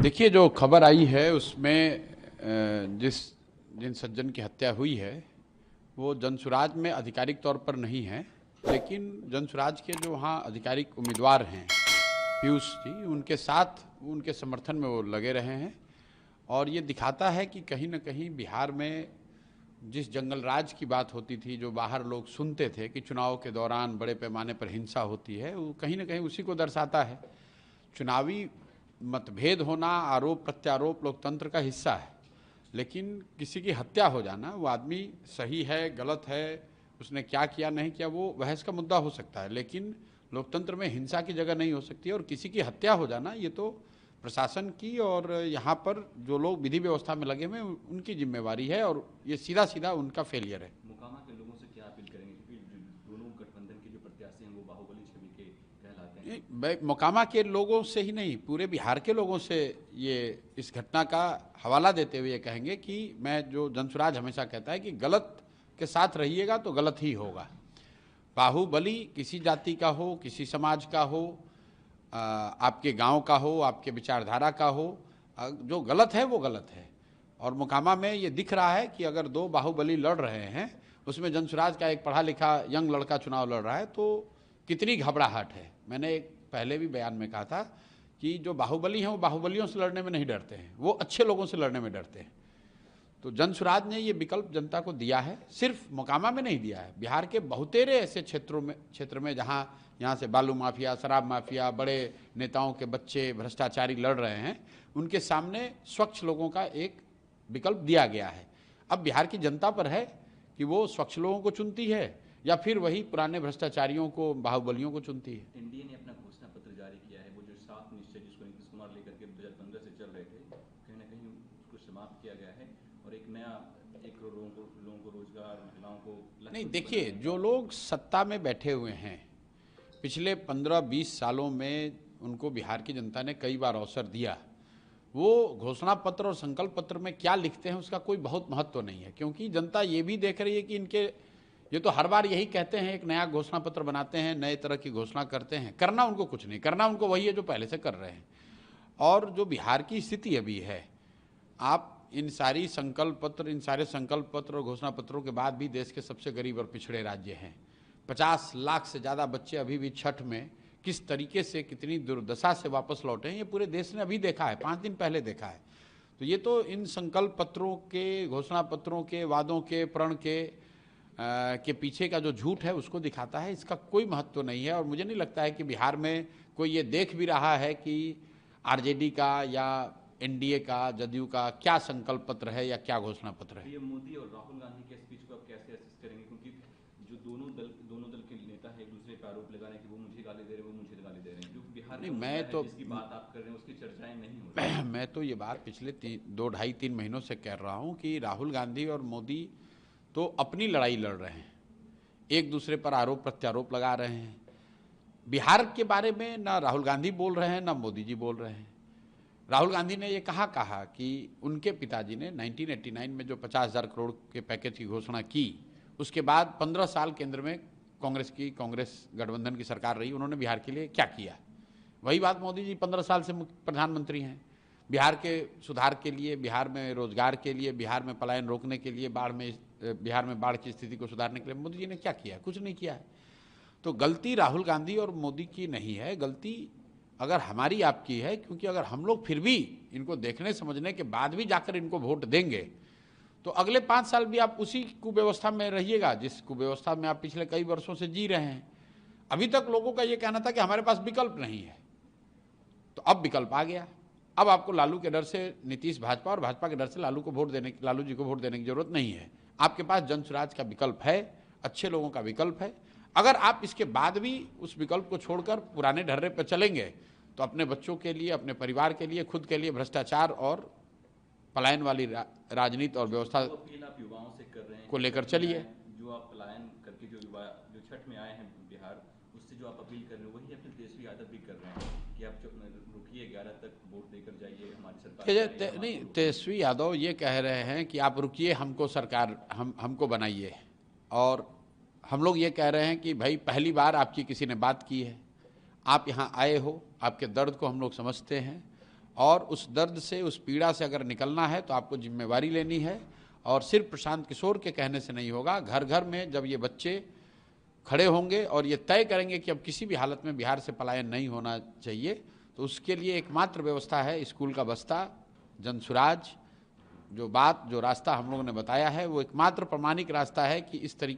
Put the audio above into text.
देखिए, जो खबर आई है उसमें जिन सज्जन की हत्या हुई है वो जनसुराज में आधिकारिक तौर पर नहीं है, लेकिन जनसुराज के जो वहाँ आधिकारिक उम्मीदवार हैं पीयूष जी, उनके साथ उनके समर्थन में वो लगे रहे हैं। और ये दिखाता है कि कहीं न कहीं बिहार में जिस जंगल राज की बात होती थी, जो बाहर लोग सुनते थे कि चुनाव के दौरान बड़े पैमाने पर हिंसा होती है, वो कहीं न कहीं उसी को दर्शाता है। चुनावी मतभेद होना, आरोप प्रत्यारोप लोकतंत्र का हिस्सा है, लेकिन किसी की हत्या हो जाना, वो आदमी सही है गलत है, उसने क्या किया नहीं किया, वो बहस का मुद्दा हो सकता है, लेकिन लोकतंत्र में हिंसा की जगह नहीं हो सकती। और किसी की हत्या हो जाना ये तो प्रशासन की और यहाँ पर जो लोग विधि व्यवस्था में लगे हुए हैं उनकी जिम्मेवारी है, और ये सीधा सीधा उनका फेलियर है। मोकामा के लोगों से क्या अपील करेंगे, क्योंकि दोनों गठबंधन के जो प्रत्याशी हैं वो बाहुबली छवि के कहलाते हैं। मोकामा के लोगों से ही नहीं, पूरे बिहार के लोगों से ये इस घटना का हवाला देते हुए ये कहेंगे कि मैं जो जनसुराज हमेशा कहता है कि गलत के साथ रहिएगा तो गलत ही होगा। बाहुबली किसी जाति का हो, किसी समाज का हो, आपके गांव का हो, आपके विचारधारा का हो, जो गलत है वो गलत है। और मोकामा में ये दिख रहा है कि अगर दो बाहुबली लड़ रहे हैं, उसमें जनसुराज का एक पढ़ा लिखा यंग लड़का चुनाव लड़ रहा है, तो कितनी घबराहट है। मैंने एक पहले भी बयान में कहा था कि जो बाहुबली हैं वो बाहुबलियों से लड़ने में नहीं डरते हैं, वो अच्छे लोगों से लड़ने में डरते हैं। तो जनसुराज ने ये विकल्प जनता को दिया है, सिर्फ मोकामा में नहीं दिया है, बिहार के बहुतेरे ऐसे क्षेत्र में जहाँ यहाँ से बालू माफिया, शराब माफिया, बड़े नेताओं के बच्चे भ्रष्टाचारी लड़ रहे हैं, उनके सामने स्वच्छ लोगों का एक विकल्प दिया गया है। अब बिहार की जनता पर है कि वो स्वच्छ लोगों को चुनती है या फिर वही पुराने भ्रष्टाचारियों को, बाहुबलियों को चुनती है। एनडीए ने अपना घोषणा पत्र जारी किया है, वो जो 7 निश्चय जिसको नीतीश कुमार लेकर के 2015 से चल रहे थे, कहीं ना कहीं उसको समाप्त किया गया है और एक नया 1 करोड़ लोगों को रोजगार, महिलाओं को नहीं, देखिए, जो लोग सत्ता में बैठे हुए हैं पिछले 15-20 सालों में, उनको बिहार की जनता ने कई बार अवसर दिया। वो घोषणा पत्र और संकल्प पत्र में क्या लिखते हैं उसका कोई बहुत महत्व नहीं है, क्योंकि जनता ये भी देख रही है कि ये तो हर बार यही कहते हैं, एक नया घोषणा पत्र बनाते हैं, नए तरह की घोषणा करते हैं, करना उनको कुछ नहीं, करना उनको वही है जो पहले से कर रहे हैं। और जो बिहार की स्थिति अभी है, आप इन सारे संकल्प पत्र और घोषणा पत्रों के बाद भी देश के सबसे गरीब और पिछड़े राज्य हैं। 50 लाख से ज़्यादा बच्चे अभी भी छठ में किस तरीके से, कितनी दुर्दशा से वापस लौटे हैं, ये पूरे देश ने अभी देखा है, 5 दिन पहले देखा है। तो ये तो इन संकल्प पत्रों के, घोषणा पत्रों के, वादों के, प्रण के पीछे का जो झूठ है उसको दिखाता है। इसका कोई महत्व नहीं है, और मुझे नहीं लगता है कि बिहार में कोई ये देख भी रहा है कि आरजेडी का या एनडीए का, जदयू का क्या संकल्प पत्र है या क्या घोषणा पत्र है। ये मोदी और राहुल गांधी के स्पीच को आप कैसे असिस्ट करेंगे, क्योंकि जो दोनों दल के नेता है एक दूसरे पर आरोप लगा रहे हैं कि वो मुझे गाली दे रहे हैं, वो मुझे गाली दे रहे हैं, क्योंकि बिहार नहीं, मैं तो जिसकी बात आप कर रहे हैं उसकी चर्चाएं नहीं हो रही। मैं तो ये बात पिछले 2-2.5-3 महीनों से कह रहा हूँ कि राहुल गांधी और मोदी तो अपनी लड़ाई लड़ रहे हैं, एक दूसरे पर आरोप प्रत्यारोप लगा रहे हैं। बिहार के बारे में ना राहुल गांधी बोल रहे हैं ना मोदी जी बोल रहे हैं। राहुल गांधी ने ये कहा कि उनके पिताजी ने 1989 में जो 50,000 करोड़ के पैकेज की घोषणा की, उसके बाद 15 साल केंद्र में कांग्रेस गठबंधन की सरकार रही, उन्होंने बिहार के लिए क्या किया। वही बात मोदी जी 15 साल से प्रधानमंत्री हैं। बिहार के सुधार के लिए, बिहार में रोजगार के लिए, बिहार में पलायन रोकने के लिए, बिहार में बाढ़ की स्थिति को सुधारने के लिए मोदी जी ने क्या किया? कुछ नहीं किया है। तो गलती राहुल गांधी और मोदी की नहीं है, गलती अगर हमारी आपकी है, क्योंकि अगर हम लोग फिर भी इनको देखने समझने के बाद भी जाकर इनको वोट देंगे तो अगले 5 साल भी आप उसी कुव्यवस्था में रहिएगा जिस कुव्यवस्था में आप पिछले कई वर्षों से जी रहे हैं। अभी तक लोगों का ये कहना था कि हमारे पास विकल्प नहीं है, तो अब विकल्प आ गया। अब आपको लालू के डर से नीतीश भाजपा और भाजपा के डर से लालू जी को वोट देने की जरूरत नहीं है। आपके पास जनसुराज का विकल्प है, अच्छे लोगों का विकल्प है। अगर आप इसके बाद भी उस विकल्प को छोड़कर पुराने ढर्रे पर चलेंगे तो अपने बच्चों के लिए, अपने परिवार के लिए, खुद के लिए भ्रष्टाचार और पलायन वाली राजनीति और व्यवस्था आप युवाओं से कर रहे हैं को लेकर चलिए। जो आप पलायन करके जो युवा जो छठ में आए हैं बिहार, उससे जो आप अपील कर रहे हैं वही अपने तेजस्वी यादव भी कर रहे हैं कि आप रुकिए, 11 तक वोट देकर जाइए, हमारी सरकार नहीं, तेजस्वी यादव ये कह रहे हैं कि आप रुकिए, हमको सरकार हमको बनाइए, और हम लोग ये कह रहे हैं कि भाई पहली बार आपकी किसी ने बात की है, आप यहाँ आए हो, आपके दर्द को हम लोग समझते हैं, और उस दर्द से, उस पीड़ा से अगर निकलना है तो आपको जिम्मेवारी लेनी है। और सिर्फ प्रशांत किशोर के कहने से नहीं होगा, घर घर में जब ये बच्चे खड़े होंगे और ये तय करेंगे कि अब किसी भी हालत में बिहार से पलायन नहीं होना चाहिए, तो उसके लिए एकमात्र व्यवस्था है स्कूल का बस्ता, जनसुराज। जो रास्ता हम लोगों ने बताया है वो एकमात्र प्रमाणिक रास्ता है कि इस तरीके